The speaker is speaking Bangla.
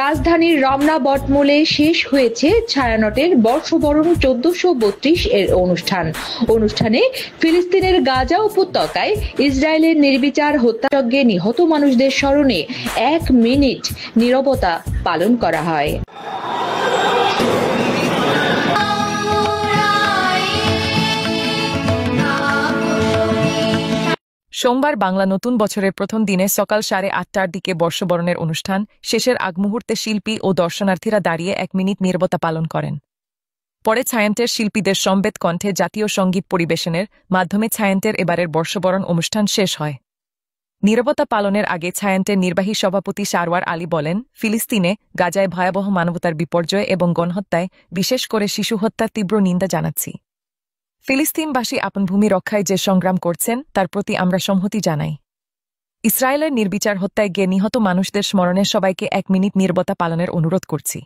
রাজধানীর রমনা বটমূলে শেষ হয়েছে ছায়ানটের বর্ষবরণ 1432 এর অনুষ্ঠানে ফিলিস্তিনের গাজা উপত্যকায় ইসরায়েলের নির্বিচার হত্যাযজ্ঞে নিহত মানুষদের স্মরণে 1 মিনিট নীরবতা পালন করা হয়। সোমবার বাংলা নতুন বছরের প্রথম দিনে সকাল 8:30টার দিকে বর্ষবরণের অনুষ্ঠান শেষের আগ মুহূর্তে শিল্পী ও দর্শনার্থীরা দাঁড়িয়ে 1 মিনিট নীরবতা পালন করেন। পরে ছায়ানটের শিল্পীদের সমবেত কণ্ঠে জাতীয় সঙ্গীত পরিবেশনের মাধ্যমে ছায়ানটের এবারের বর্ষবরণ অনুষ্ঠান শেষ হয়। নীরবতা পালনের আগে ছায়ানটের নির্বাহী সভাপতি সারওয়ার আলী বলেন, ফিলিস্তিনে গাজায় ভয়াবহ মানবতার বিপর্যয় এবং গণহত্যায় বিশেষ করে শিশু হত্যার তীব্র নিন্দা জানাচ্ছি। ফিলিস্তিনবাসী আপন ভূমি রক্ষায় যে সংগ্রাম করছেন তার প্রতি আমরা সংহতি জানাই। ইসরায়েলের নির্বিচার হত্যায় গিয়ে নিহত মানুষদের স্মরণে সবাইকে 1 মিনিট নীরবতা পালনের অনুরোধ করছি।